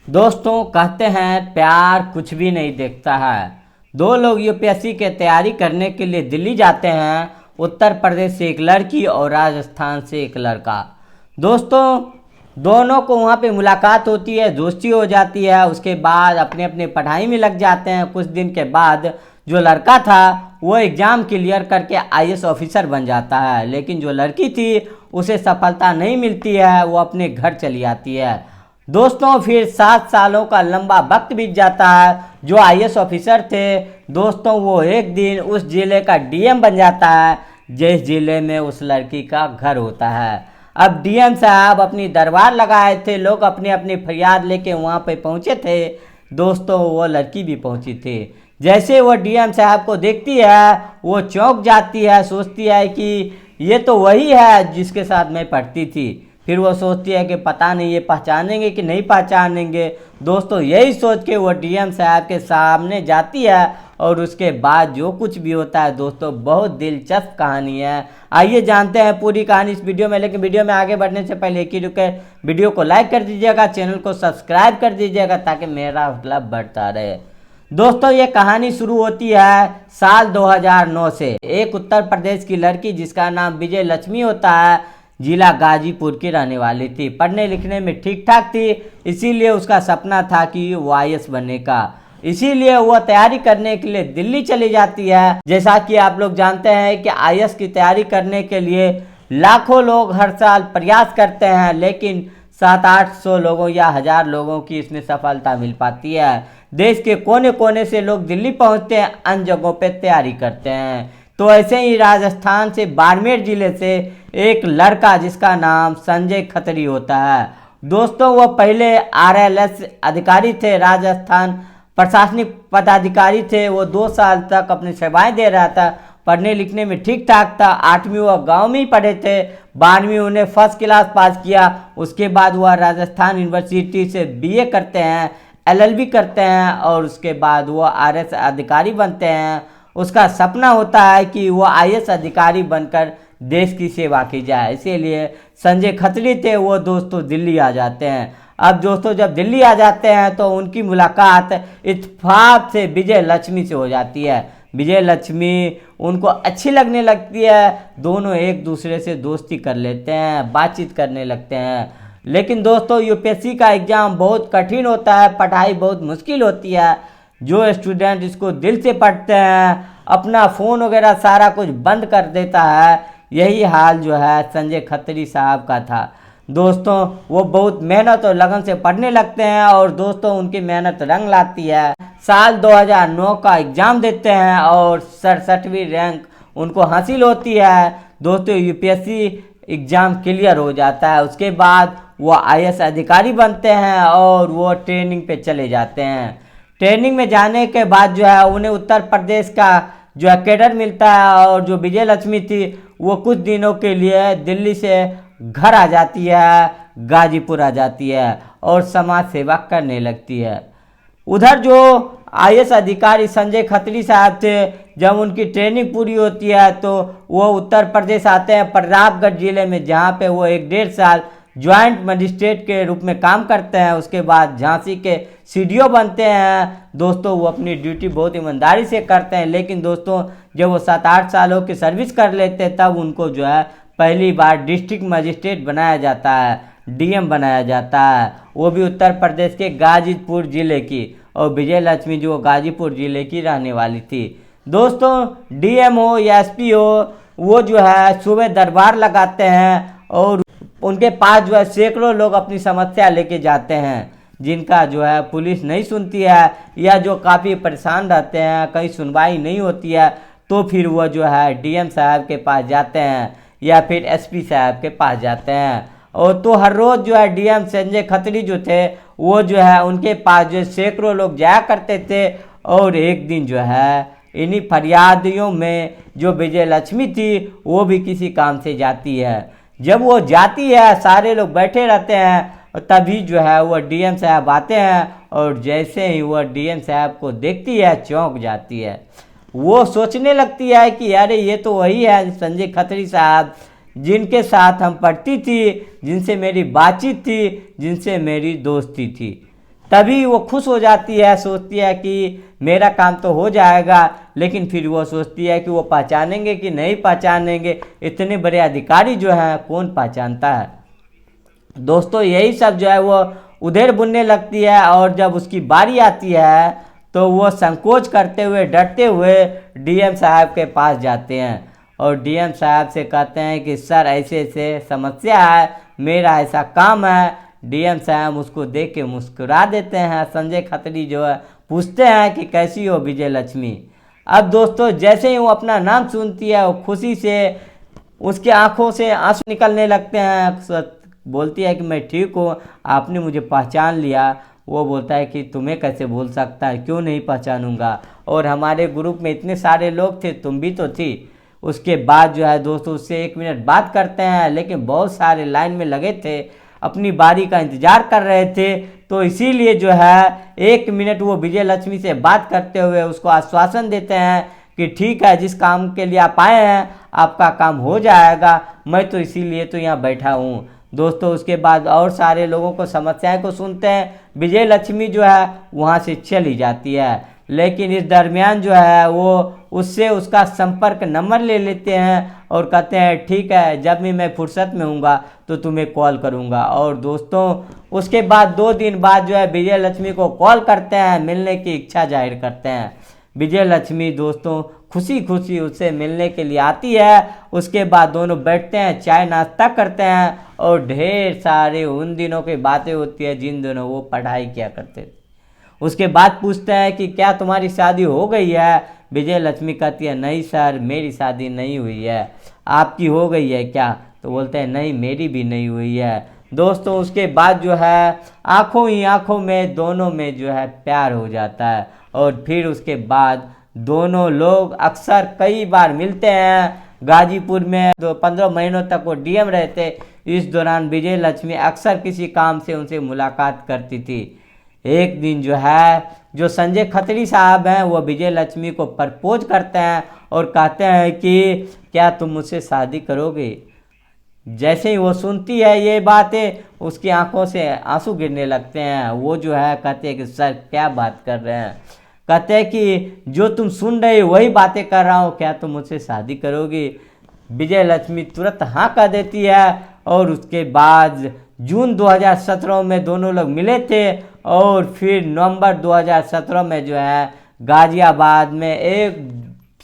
दोस्तों कहते हैं प्यार कुछ भी नहीं देखता है। दो लोग यूपीएससी के तैयारी करने के लिए दिल्ली जाते हैं। उत्तर प्रदेश से एक लड़की और राजस्थान से एक लड़का। दोस्तों दोनों को वहाँ पे मुलाकात होती है, दोस्ती हो जाती है। उसके बाद अपने अपने पढ़ाई में लग जाते हैं। कुछ दिन के बाद जो लड़का था वो एग्ज़ाम क्लियर करके आईएएस ऑफिसर बन जाता है, लेकिन जो लड़की थी उसे सफलता नहीं मिलती है, वो अपने घर चली आती है। दोस्तों फिर 7 सालों का लंबा वक्त बीत जाता है। जो आईएएस ऑफिसर थे दोस्तों वो एक दिन उस जिले का डीएम बन जाता है जिस जिले में उस लड़की का घर होता है। अब डीएम साहब अपनी दरबार लगाए थे, लोग अपनी अपनी फरियाद लेके वहाँ पे पहुँचे थे। दोस्तों वो लड़की भी पहुँची थी। जैसे वो डीएम साहब को देखती है वो चौंक जाती है, सोचती है कि ये तो वही है जिसके साथ मैं पढ़ती थी। फिर वो सोचती है कि पता नहीं ये पहचानेंगे कि नहीं पहचानेंगे। दोस्तों यही सोच के वो डीएम साहब के सामने जाती है और उसके बाद जो कुछ भी होता है दोस्तों बहुत दिलचस्प कहानी है। आइए जानते हैं पूरी कहानी इस वीडियो में। लेकिन वीडियो में आगे बढ़ने से पहले एक ही रिक्वेस्ट, वीडियो को लाइक कर दीजिएगा, चैनल को सब्सक्राइब कर दीजिएगा ताकि मेरा हौसला बढ़ता रहे। दोस्तों ये कहानी शुरू होती है साल 2009 से। एक उत्तर प्रदेश की लड़की जिसका नाम विजय लक्ष्मी होता है, जिला गाजीपुर की रहने वाली थी। पढ़ने लिखने में ठीक ठाक थी, इसीलिए उसका सपना था कि वो आईएएस बनने का। इसीलिए वो तैयारी करने के लिए दिल्ली चली जाती है। जैसा कि आप लोग जानते हैं कि आईएएस की तैयारी करने के लिए लाखों लोग हर साल प्रयास करते हैं, लेकिन 700-800 लोगों या 1000 लोगों की इसमें सफलता मिल पाती है। देश के कोने कोने से लोग दिल्ली पहुंचते हैं, अन्य जगहों पे तैयारी करते हैं। तो ऐसे ही राजस्थान से बाड़मेर जिले से एक लड़का जिसका नाम संजय खत्री होता है। दोस्तों वो पहले आरएलएस अधिकारी थे, राजस्थान प्रशासनिक पदाधिकारी थे। वो 2 साल तक अपनी सेवाएं दे रहा था। पढ़ने लिखने में ठीक ठाक था। 8वीं वह गाँव में ही पढ़े थे, 12वीं उन्हें फर्स्ट क्लास पास किया। उसके बाद वह राजस्थान यूनिवर्सिटी से बीए करते हैं, एलएलबी करते हैं और उसके बाद वो आरएएस अधिकारी बनते हैं। उसका सपना होता है कि वो आईएएस अधिकारी बनकर देश की सेवा की जाए, इसीलिए संजय खत्री थे वो दोस्तों दिल्ली आ जाते हैं। अब दोस्तों जब दिल्ली आ जाते हैं तो उनकी मुलाकात इत्तेफाक से विजय लक्ष्मी से हो जाती है। विजय लक्ष्मी उनको अच्छी लगने लगती है, दोनों एक दूसरे से दोस्ती कर लेते हैं, बातचीत करने लगते हैं। लेकिन दोस्तों यूपीएससी का एग्ज़ाम बहुत कठिन होता है, पढ़ाई बहुत मुश्किल होती है। जो स्टूडेंट इसको दिल से पढ़ते हैं अपना फ़ोन वगैरह सारा कुछ बंद कर देता है। यही हाल जो है संजय खत्री साहब का था। दोस्तों वो बहुत मेहनत और लगन से पढ़ने लगते हैं और दोस्तों उनकी मेहनत रंग लाती है। साल 2009 का एग्ज़ाम देते हैं और 67वीं रैंक उनको हासिल होती है। दोस्तों यूपीएससी एग्ज़ाम क्लियर हो जाता है। उसके बाद वो आईएएस अधिकारी बनते हैं और वो ट्रेनिंग पे चले जाते हैं। ट्रेनिंग में जाने के बाद जो है उन्हें उत्तर प्रदेश का जो है कैडर मिलता है और जो विजय लक्ष्मी थी वो कुछ दिनों के लिए दिल्ली से घर आ जाती है, गाजीपुर आ जाती है और समाज सेवा करने लगती है। उधर जो आईएएस अधिकारी संजय खत्री साहब थे, जब उनकी ट्रेनिंग पूरी होती है तो वो उत्तर प्रदेश आते हैं प्रतापगढ़ जिले में, जहाँ पे वो 1-1.5 साल ज्वाइंट मजिस्ट्रेट के रूप में काम करते हैं। उसके बाद झांसी के सीडीओ बनते हैं। दोस्तों वो अपनी ड्यूटी बहुत ईमानदारी से करते हैं, लेकिन दोस्तों जब वो 7-8 सालों की सर्विस कर लेते हैं तब उनको जो है पहली बार डिस्ट्रिक्ट मजिस्ट्रेट बनाया जाता है, डीएम बनाया जाता है, वो भी उत्तर प्रदेश के गाजीपुर ज़िले की। और विजय लक्ष्मी जो गाजीपुर ज़िले की रहने वाली थी। दोस्तों डीएम हो या एसपी हो वो जो है सुबह दरबार लगाते हैं और उनके पास जो है सैकड़ों लोग अपनी समस्या लेके जाते हैं, जिनका जो है पुलिस नहीं सुनती है या जो काफ़ी परेशान रहते हैं, कहीं सुनवाई नहीं होती है, तो फिर वो जो है डीएम साहब के पास जाते हैं या फिर एसपी साहब के पास जाते हैं। और तो हर रोज़ जो है डीएम संजय खत्री जो थे वो जो है उनके पास जो सैकड़ों लोग जाया करते थे। और एक दिन जो है इन्हीं फरियादियों में जो विजय लक्ष्मी थी वो भी किसी काम से जाती है। जब वो जाती है सारे लोग बैठे रहते हैं और तभी जो है वो डीएम साहब आते हैं और जैसे ही वो डीएम साहब को देखती है चौंक जाती है। वो सोचने लगती है कि अरे ये तो वही है संजय खत्री साहब जिनके साथ हम पढ़ती थी, जिनसे मेरी बातचीत थी, जिनसे मेरी दोस्ती थी। तभी वो खुश हो जाती है, सोचती है कि मेरा काम तो हो जाएगा। लेकिन फिर वो सोचती है कि वो पहचानेंगे कि नहीं पहचानेंगे, इतने बड़े अधिकारी जो हैं कौन पहचानता है। दोस्तों यही सब जो है वो उधेड़ बुनने लगती है, और जब उसकी बारी आती है तो वो संकोच करते हुए डरते हुए डीएम साहब के पास जाते हैं और डीएम साहब से कहते हैं कि सर ऐसे ऐसे समस्या है, मेरा ऐसा काम है। डीएम साहब उसको देख के मुस्कुरा देते हैं। संजय खत्री जो है पूछते हैं कि कैसी हो विजय लक्ष्मी। अब दोस्तों जैसे ही वो अपना नाम सुनती है वो खुशी से उसकी आंखों से आंसू निकलने लगते हैं। बोलती है कि मैं ठीक हूँ, आपने मुझे पहचान लिया। वो बोलता है कि तुम्हें कैसे भूल सकता है, क्यों नहीं पहचानूंगा, और हमारे ग्रुप में इतने सारे लोग थे, तुम भी तो थी। उसके बाद जो है दोस्तों उससे 1 मिनट बात करते हैं, लेकिन बहुत सारे लाइन में लगे थे, अपनी बारी का इंतजार कर रहे थे, तो इसीलिए जो है 1 मिनट वो विजय लक्ष्मी से बात करते हुए उसको आश्वासन देते हैं कि ठीक है, जिस काम के लिए आप आए हैं आपका काम हो जाएगा, मैं तो इसीलिए तो यहाँ बैठा हूँ। दोस्तों उसके बाद और सारे लोगों को समस्याएं को सुनते हैं। विजय लक्ष्मी जो है वहाँ से चली जाती है, लेकिन इस दरमियान जो है वो उससे उसका संपर्क नंबर ले लेते हैं और कहते हैं ठीक है, जब भी मैं फुर्सत में हूँगा तो तुम्हें कॉल करूँगा। और दोस्तों उसके बाद 2 दिन बाद जो है विजय लक्ष्मी को कॉल करते हैं, मिलने की इच्छा जाहिर करते हैं। विजय लक्ष्मी दोस्तों खुशी खुशी उससे मिलने के लिए आती है। उसके बाद दोनों बैठते हैं, चाय नाश्ता करते हैं और ढेर सारे उन दिनों की बातें होती है जिन दिनों वो पढ़ाई किया करते थे। उसके बाद पूछते हैं कि क्या तुम्हारी शादी हो गई है। विजय लक्ष्मी कहती है नहीं सर, मेरी शादी नहीं हुई है, आपकी हो गई है क्या। तो बोलते हैं नहीं, मेरी भी नहीं हुई है। दोस्तों उसके बाद जो है आंखों ही आंखों में दोनों में जो है प्यार हो जाता है, और फिर उसके बाद दोनों लोग अक्सर कई बार मिलते हैं। गाजीपुर में 15 महीनों तक वो डीएम रहते, इस दौरान विजय लक्ष्मी अक्सर किसी काम से उनसे मुलाकात करती थी। एक दिन जो है जो संजय खत्री साहब हैं वो विजय लक्ष्मी को प्रपोज करते हैं और कहते हैं कि क्या तुम मुझसे शादी करोगे। जैसे ही वो सुनती है ये बातें उसकी आंखों से आंसू गिरने लगते हैं। वो जो है कहते हैं कि सर क्या बात कर रहे हैं। कहते हैं कि जो तुम सुन रहे हो वही बातें कर रहा हूँ, क्या तुम मुझसे शादी करोगी। विजय लक्ष्मी तुरंत हाँ कह देती है, और उसके बाद जून 2017 में दोनों लोग मिले थे, और फिर नवंबर 2017 में जो है गाजियाबाद में एक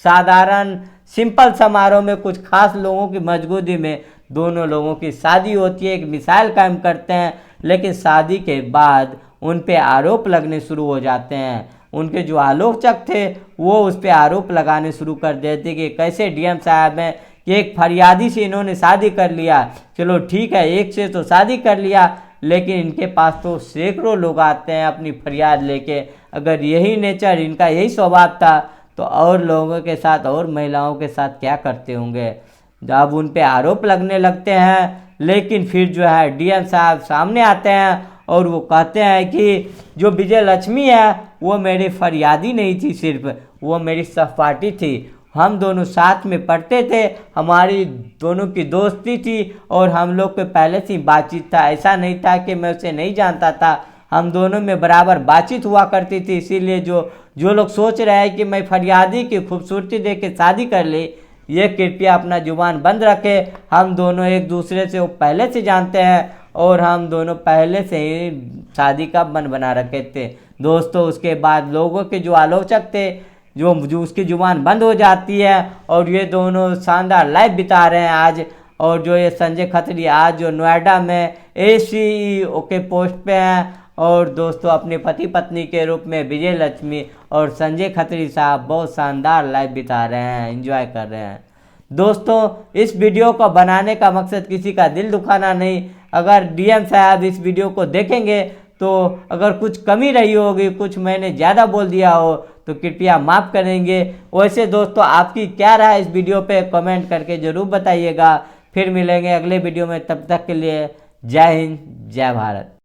साधारण सिंपल समारोह में कुछ खास लोगों की मौजूदगी में दोनों लोगों की शादी होती है। एक मिसाइल कायम करते हैं, लेकिन शादी के बाद उन पे आरोप लगने शुरू हो जाते हैं। उनके जो आलोचक थे वो उस पर आरोप लगाने शुरू कर देते कि कैसे डीएम साहब हैं कि एक फरियादी से इन्होंने शादी कर लिया। चलो ठीक है, एक से तो शादी कर लिया, लेकिन इनके पास तो सैकड़ों लोग आते हैं अपनी फरियाद लेके। अगर यही नेचर, इनका यही स्वभाव था, तो और लोगों के साथ और महिलाओं के साथ क्या करते होंगे। जब उन पे आरोप लगने लगते हैं, लेकिन फिर जो है डीएम साहब सामने आते हैं और वो कहते हैं कि जो विजय लक्ष्मी है वो मेरी फरियादी नहीं थी, सिर्फ वो मेरी सहपाठी थी। हम दोनों साथ में पढ़ते थे, हमारी दोनों की दोस्ती थी और हम लोग के पहले से ही बातचीत था। ऐसा नहीं था कि मैं उसे नहीं जानता था, हम दोनों में बराबर बातचीत हुआ करती थी। इसीलिए जो लोग सोच रहे हैं कि मैं फरियादी की खूबसूरती देख के शादी कर ली, ये कृपया अपना जुबान बंद रखे। हम दोनों एक दूसरे से वो पहले से जानते हैं और हम दोनों पहले से ही शादी का मन बना रखे थे। दोस्तों उसके बाद लोगों के जो आलोचक थे, जो उसकी जुबान बंद हो जाती है, और ये दोनों शानदार लाइफ बिता रहे हैं आज। और जो ये संजय खत्री आज जो नोएडा में ACEO के पोस्ट पे हैं, और दोस्तों अपने पति पत्नी के रूप में विजय लक्ष्मी और संजय खत्री साहब बहुत शानदार लाइफ बिता रहे हैं, एंजॉय कर रहे हैं। दोस्तों इस वीडियो को बनाने का मकसद किसी का दिल दुखाना नहीं। अगर डीएम साहब इस वीडियो को देखेंगे तो अगर कुछ कमी रही होगी, कुछ मैंने ज़्यादा बोल दिया हो, तो कृपया माफ़ करेंगे। वैसे दोस्तों आपकी क्या राय इस वीडियो पे कमेंट करके ज़रूर बताइएगा। फिर मिलेंगे अगले वीडियो में, तब तक के लिए जय हिंद, जय भारत।